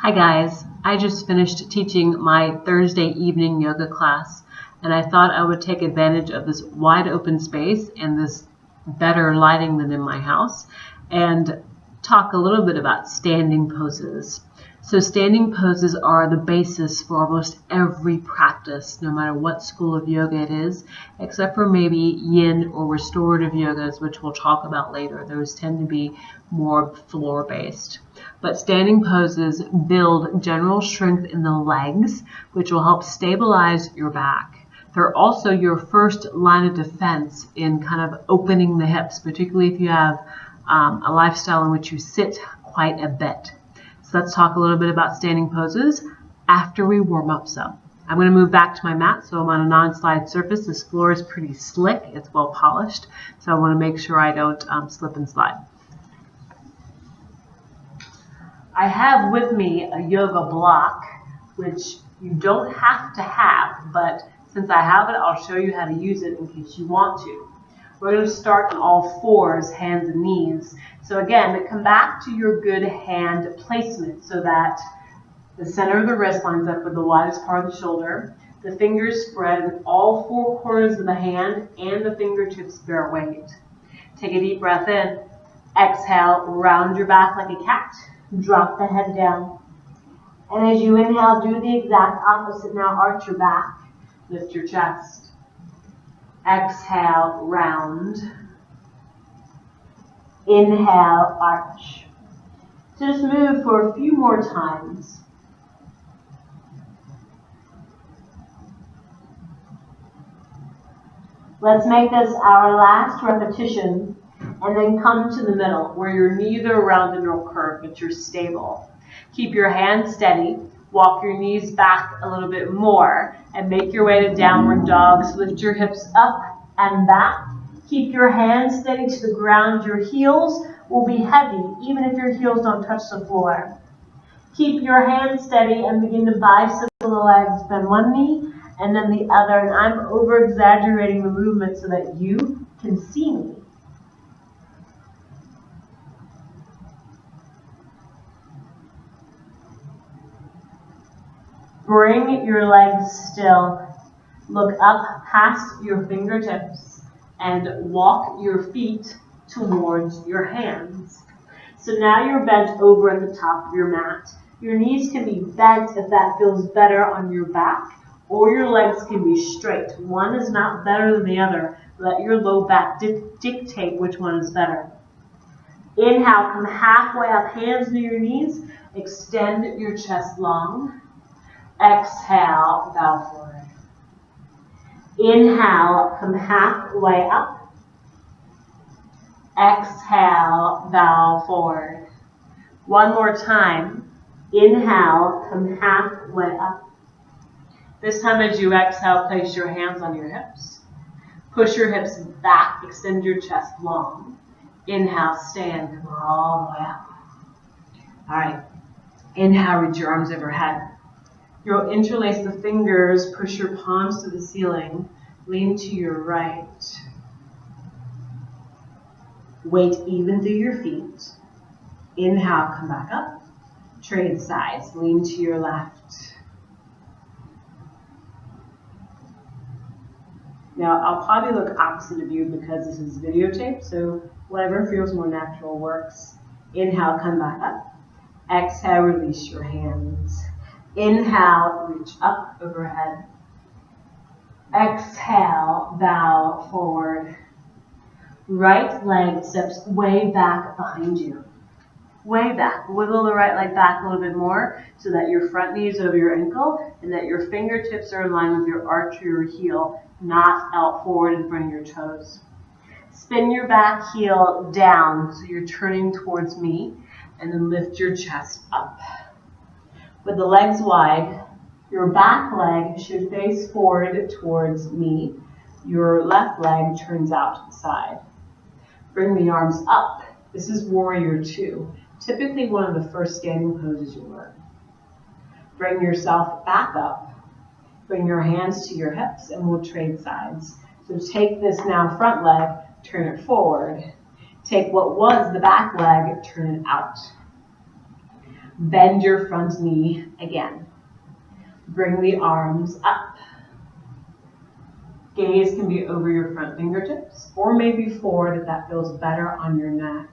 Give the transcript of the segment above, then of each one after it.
Hi guys, I just finished teaching my Thursday evening yoga class and I thought I would take advantage of this wide open space and this better lighting than in my house and talk a little bit about standing poses. So standing poses are the basis for almost every practice, no matter what school of yoga it is, except for maybe yin or restorative yogas, which we'll talk about later. Those tend to be more floor-based. But standing poses build general strength in the legs, which will help stabilize your back. They're also your first line of defense in kind of opening the hips, particularly if you have a lifestyle in which you sit quite a bit. So let's talk a little bit about standing poses after we warm up some. I'm going to move back to my mat, so I'm on a non-slide surface. This floor is pretty slick, it's well polished, so I want to make sure I don't slip and slide. I have with me a yoga block, which you don't have to have, but since I have it, I'll show you how to use it in case you want to. We're going to start on all fours, hands and knees. So again, come back to your good hand placement so that the center of the wrist lines up with the widest part of the shoulder. The fingers spread with all four corners of the hand and the fingertips bear weight. Take a deep breath in. Exhale, round your back like a cat. Drop the head down. And as you inhale, do the exact opposite. Now arch your back. Lift your chest. Exhale, round. Inhale, arch. So just move for a few more times. Let's make this our last repetition and then come to the middle where you're neither rounded nor curved, but you're stable. Keep your hands steady. Walk your knees back a little bit more and make your way to downward dog. So lift your hips up and back. Keep your hands steady to the ground. Your heels will be heavy even if your heels don't touch the floor. Keep your hands steady and begin to bicycle the legs. Bend one knee and then the other. And I'm over exaggerating the movement so that you can see me. Bring your legs still. Look up past your fingertips and walk your feet towards your hands. So now you're bent over at the top of your mat. Your knees can be bent if that feels better on your back, or your legs can be straight. One is not better than the other. Let your low back dictate which one is better. Inhale, come halfway up, hands near your knees. Extend your chest long. Exhale, bow forward. Inhale, come halfway up. Exhale, bow forward. One more time. Inhale, come halfway up. This time as you exhale, place your hands on your hips. Push your hips back, extend your chest long. Inhale, stand, come all the way up. All right. Inhale, reach your arms overhead. You'll interlace the fingers, push your palms to the ceiling, lean to your right. Weight even through your feet. Inhale, come back up. Trade sides, lean to your left. Now, I'll probably look opposite of you because this is videotape, so whatever feels more natural works. Inhale, come back up. Exhale, release your hands. Inhale, reach up overhead. Exhale, bow forward. Right leg steps way back behind you. Way back. Wiggle the right leg back a little bit more so that your front knee is over your ankle and that your fingertips are in line with your arch or your heel, not out forward in front of your toes. Spin your back heel down so you're turning towards me and then lift your chest up. With the legs wide, your back leg should face forward towards me. Your left leg turns out to the side. Bring the arms up. This is Warrior Two, typically one of the first standing poses you learn. Bring yourself back up. Bring your hands to your hips and we'll trade sides. So take this now front leg, turn it forward. Take what was the back leg, turn it out. Bend your front knee again. Bring the arms up. Gaze can be over your front fingertips or maybe forward if that feels better on your neck.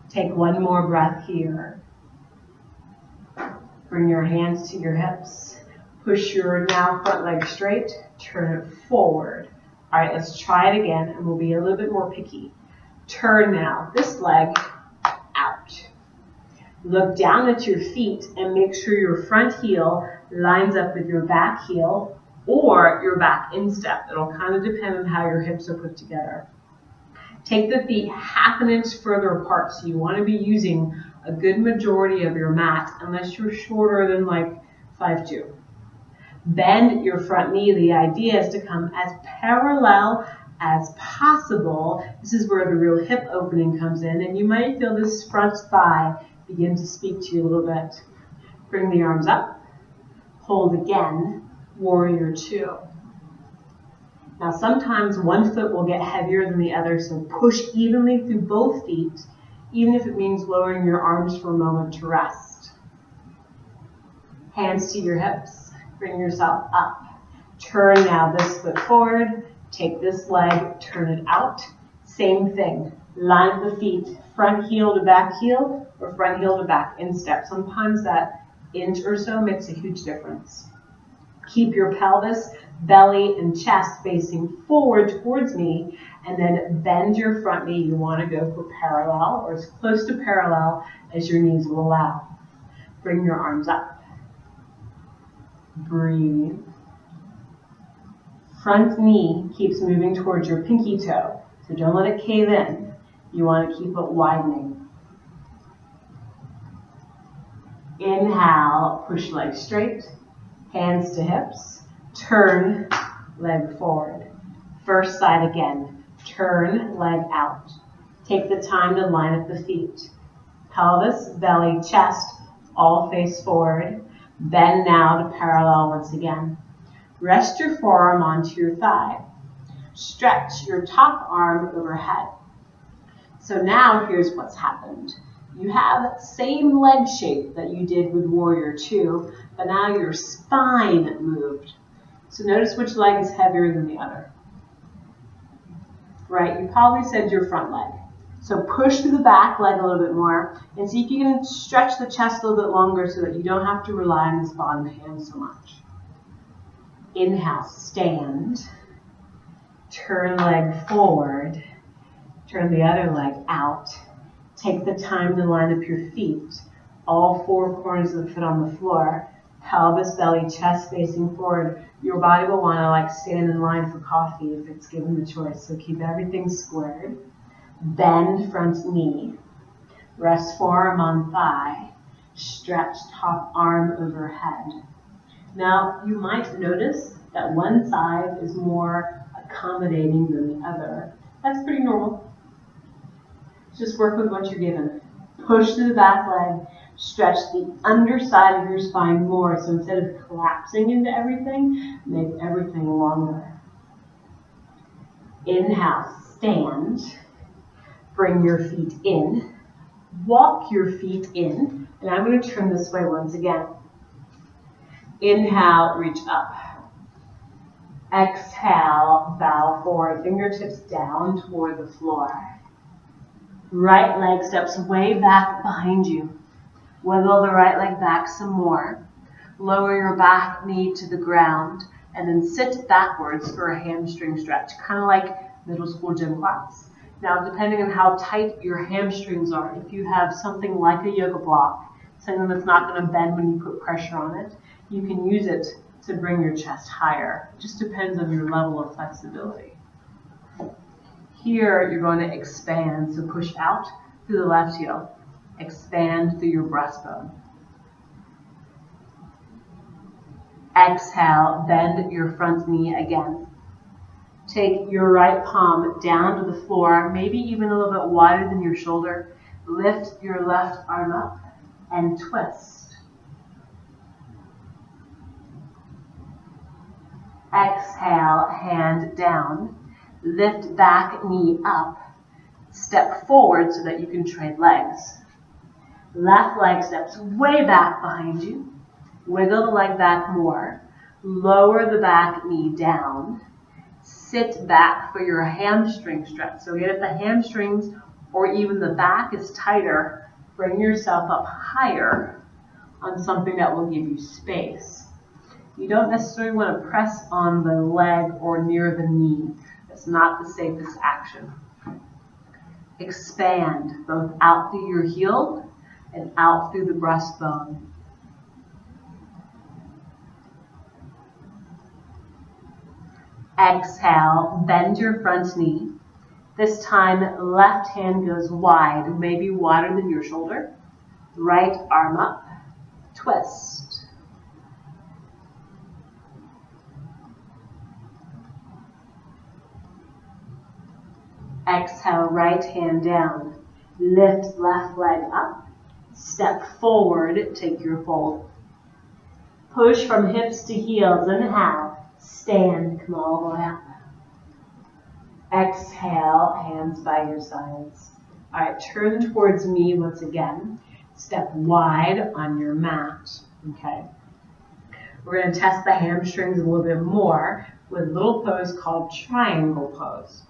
Take one more breath here. Bring your hands to your hips. Push your now front leg straight. Turn it forward. All right, let's try it again and we'll be a little bit more picky. Turn now this leg out. Look down at your feet and make sure your front heel lines up with your back heel or your back instep. It'll kind of depend on how your hips are put together. Take the feet half an inch further apart, so you want to be using a good majority of your mat unless you're shorter than like 5'2". Bend your front knee. The idea is to come as parallel as possible. This is where the real hip opening comes in, and you might feel this front thigh begin to speak to you a little bit. Bring the arms up. Hold again. Warrior two. Now sometimes one foot will get heavier than the other, so push evenly through both feet, even if it means lowering your arms for a moment to rest. Hands to your hips. Bring yourself up. Turn now this foot forward. Take this leg, turn it out. Same thing. Line up the feet, front heel to back heel, or front heel to back instep. Sometimes that inch or so makes a huge difference. Keep your pelvis, belly, and chest facing forward towards me, and then bend your front knee. You want to go for parallel, or as close to parallel as your knees will allow. Bring your arms up. Breathe. Front knee keeps moving towards your pinky toe, so don't let it cave in. You want to keep it widening. Inhale, push legs straight, hands to hips, turn, leg forward. First side again, turn, leg out. Take the time to line up the feet. Pelvis, belly, chest, all face forward. Bend now to parallel once again. Rest your forearm onto your thigh. Stretch your top arm overhead. So now here's what's happened. You have the same leg shape that you did with Warrior 2, but now your spine moved. So notice which leg is heavier than the other. Right, you probably said your front leg. So push through the back leg a little bit more and see if you can stretch the chest a little bit longer so that you don't have to rely on this bottom hand so much. Inhale, stand. Turn leg forward. Turn the other leg out. Take the time to line up your feet. All four corners of the foot on the floor. Pelvis, belly, chest facing forward. Your body will want to stand in line for coffee if it's given the choice. So keep everything squared. Bend front knee. Rest forearm on thigh. Stretch top arm overhead. Now you might notice that one side is more accommodating than the other. That's pretty normal. Just work with what you're given. Push through the back leg. Stretch the underside of your spine more. So instead of collapsing into everything, make everything longer. Inhale, stand. Bring your feet in. Walk your feet in. And I'm going to turn this way once again. Inhale, reach up. Exhale, bow forward. Fingertips down toward the floor. Right leg steps way back behind you. Wiggle the right leg back some more. Lower your back knee to the ground and then sit backwards for a hamstring stretch, kind of like middle school gym class. Now, depending on how tight your hamstrings are, if you have something like a yoga block, something that's not going to bend when you put pressure on it, you can use it to bring your chest higher. It just depends on your level of flexibility. Here, you're going to expand, so push out through the left heel. Expand through your breastbone. Exhale, bend your front knee again. Take your right palm down to the floor, maybe even a little bit wider than your shoulder. Lift your left arm up and twist. Exhale, hand down. Lift back knee up. Step forward so that you can trade legs. Left leg steps way back behind you. Wiggle the leg back more. Lower the back knee down. Sit back for your hamstring stretch. So again, if the hamstrings or even the back is tighter, bring yourself up higher on something that will give you space. You don't necessarily want to press on the leg or near the knee. That's not the safest action. Expand both out through your heel and out through the breastbone. Exhale, bend your front knee. This time, left hand goes wide, maybe wider than your shoulder. Right arm up, twist. Exhale, right hand down. Lift left leg up. Step forward, take your fold. Push from hips to heels, inhale. Stand, come all the way up. Exhale, hands by your sides. All right, turn towards me once again. Step wide on your mat, okay? We're going to test the hamstrings a little bit more with a little pose called triangle pose.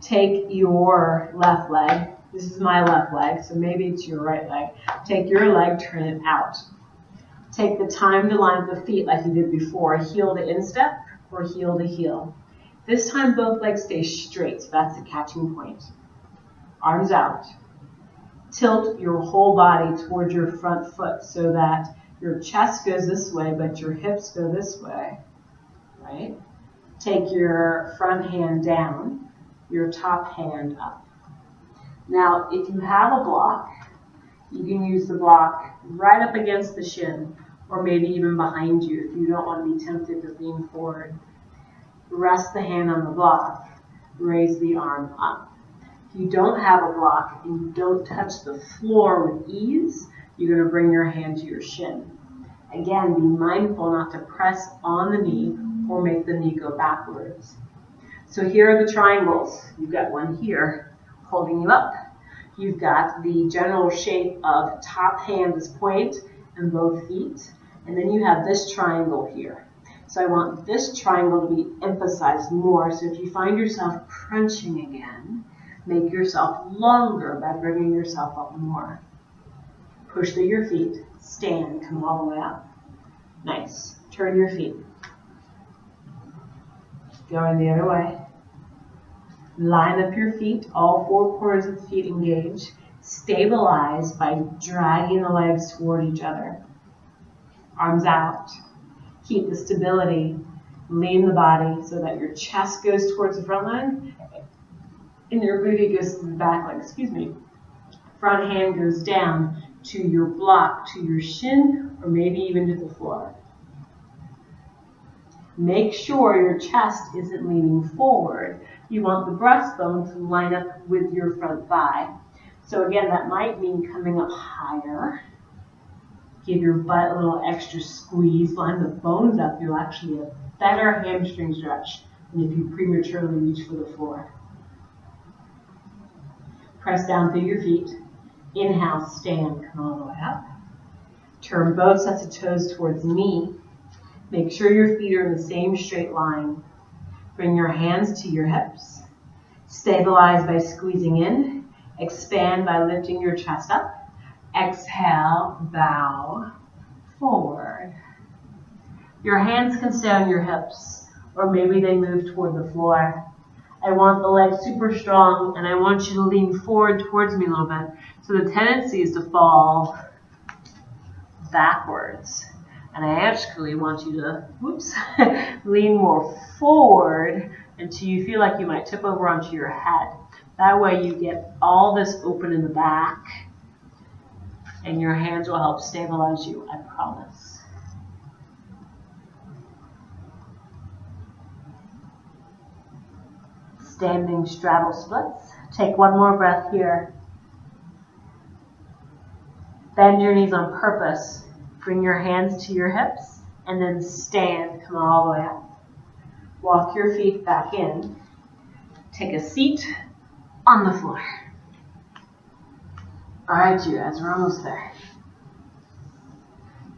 Take your left leg. This is my left leg, so maybe it's your right leg. Take your leg, turn it out. Take the time to line up the feet like you did before, heel to instep or heel to heel. This time both legs stay straight, so that's the catching point. Arms out. Tilt your whole body towards your front foot so that your chest goes this way, but your hips go this way, right? Take your front hand down, your top hand up. Now, if you have a block, you can use the block right up against the shin or maybe even behind you if you don't want to be tempted to lean forward. Rest the hand on the block, raise the arm up. If you don't have a block and you don't touch the floor with ease, you're going to bring your hand to your shin. Again, be mindful not to press on the knee or make the knee go backwards. So here are the triangles. You've got one here holding you up. You've got the general shape of top hand is point and both feet. And then you have this triangle here. So I want this triangle to be emphasized more. So if you find yourself crunching again, make yourself longer by bringing yourself up more. Push through your feet. Stand. Come all the way up. Nice. Turn your feet. Going the other way. Line up your feet. All four corners of the feet engage. Stabilize by dragging the legs toward each other. Arms out. Keep the stability. Lean the body so that your chest goes towards the front line and your booty goes to the back leg. Front hand goes down to your block, to your shin, or maybe even to the floor. Make sure your chest isn't leaning forward. You want the breastbone to line up with your front thigh. So again, that might mean coming up higher. Give your butt a little extra squeeze. Line the bones up. You'll actually have better hamstring stretch than if you prematurely reach for the floor. Press down through your feet. Inhale, stand, come all the way up. Turn both sets of toes towards me. Make sure your feet are in the same straight line. Bring your hands to your hips. Stabilize by squeezing in. Expand by lifting your chest up. Exhale, bow, forward. Your hands can stay on your hips, or maybe they move toward the floor. I want the legs super strong, and I want you to lean forward towards me a little bit. So the tendency is to fall backwards. And I actually want you to, lean more forward until you feel like you might tip over onto your head. That way you get all this open in the back, and your hands will help stabilize you, I promise. Standing straddle splits. Take one more breath here. Bend your knees on purpose. Bring your hands to your hips, and then stand, come all the way up. Walk your feet back in. Take a seat on the floor. All right, you guys, we're almost there.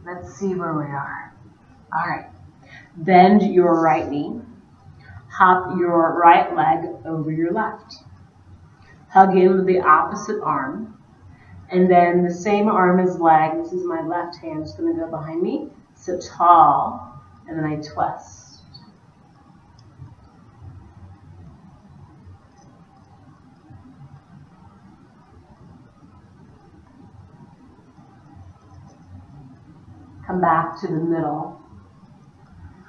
Let's see where we are. All right. Bend your right knee. Hop your right leg over your left. Hug in with the opposite arm. And then the same arm as leg. This is my left hand. It's going to go behind me. Sit tall. And then I twist. Come back to the middle.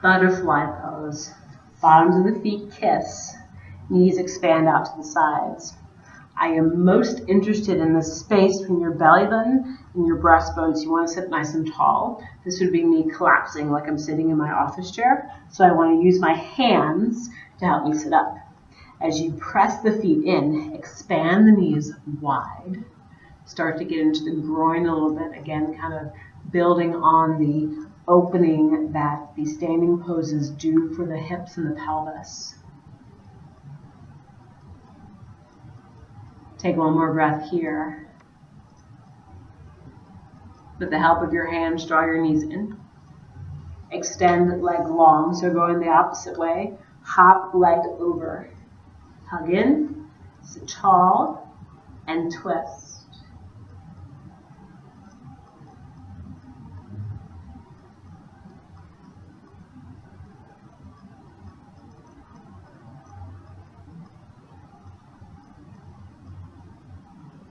Butterfly pose. Bottoms of the feet kiss. Knees expand out to the sides. I am most interested in the space between your belly button and your breastbone. So you want to sit nice and tall. This would be me collapsing like I'm sitting in my office chair. So I want to use my hands to help me sit up. As you press the feet in, expand the knees wide. Start to get into the groin a little bit. Again, kind of building on the opening that the standing poses do for the hips and the pelvis. Take one more breath here. With the help of your hands, draw your knees in. Extend leg long, so going the opposite way. Hop leg over. Hug in, sit tall, and twist.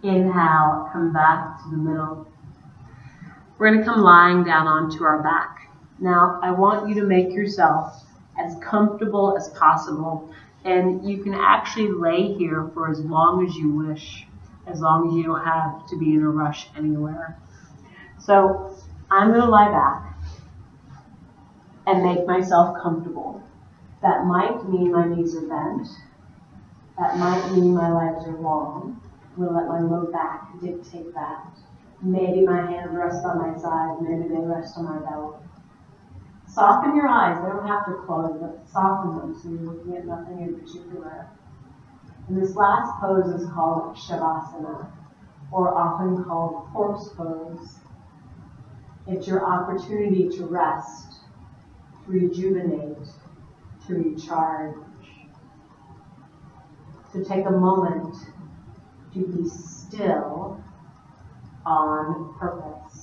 Inhale, come back to the middle. We're going to come lying down onto our back. Now, I want you to make yourself as comfortable as possible, and you can actually lay here for as long as you wish, as long as you don't have to be in a rush anywhere. So, I'm going to lie back and make myself comfortable. That might mean my knees are bent. That might mean my legs are long. I'm going to let my low back dictate that. Maybe my hands rest on my side, maybe they rest on my belly. Soften your eyes, they don't have to close, but soften them so you're looking at nothing in particular. And this last pose is called Shavasana, or often called corpse pose. It's your opportunity to rest, to rejuvenate, to recharge. So take a moment to be still on purpose.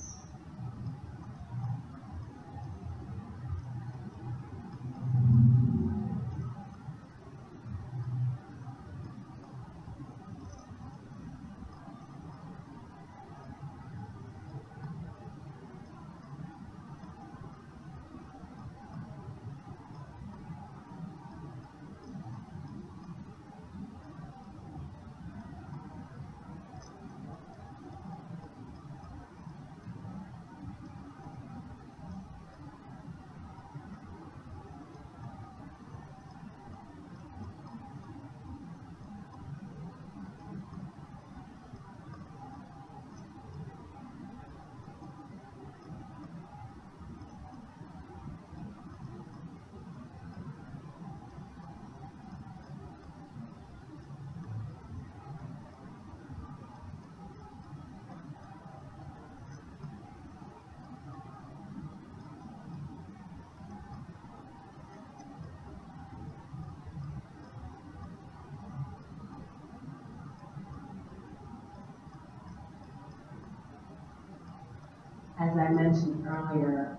As I mentioned earlier,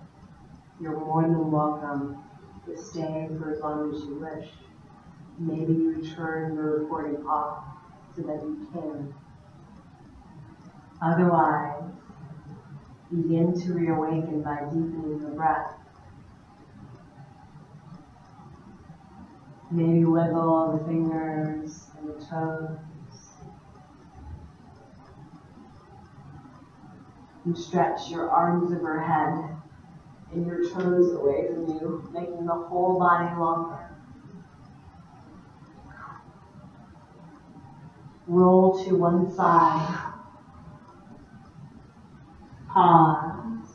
you're more than welcome to stay for as long as you wish. Maybe you turn the recording off so that you can. Otherwise, begin to reawaken by deepening the breath. Maybe wiggle the fingers and the toes. You stretch your arms overhead and your toes away from you, making the whole body longer. Roll to one side. Pause.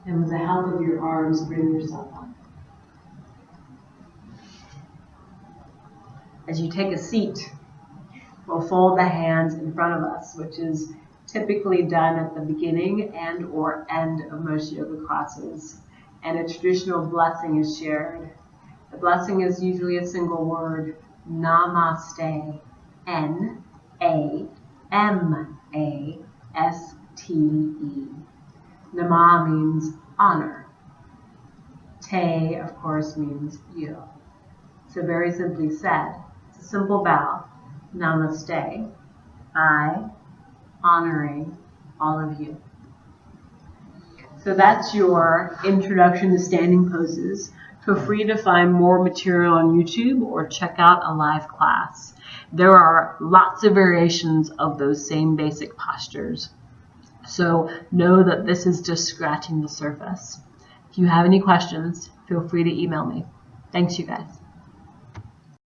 And with the help of your arms, bring yourself up. As you take a seat, We'll fold the hands in front of us, which is typically done at the beginning and or end of most yoga classes. And a traditional blessing is shared. The blessing is usually a single word, Namaste, N-A-M-A-S-T-E. Nama means honor. Te, of course, means you. So very simply said, it's a simple bow. Namaste, I honoring all of you. So that's your introduction to standing poses. Feel free to find more material on YouTube or check out a live class. There are lots of variations of those same basic postures. So know that this is just scratching the surface. If you have any questions, feel free to email me. Thanks, you guys.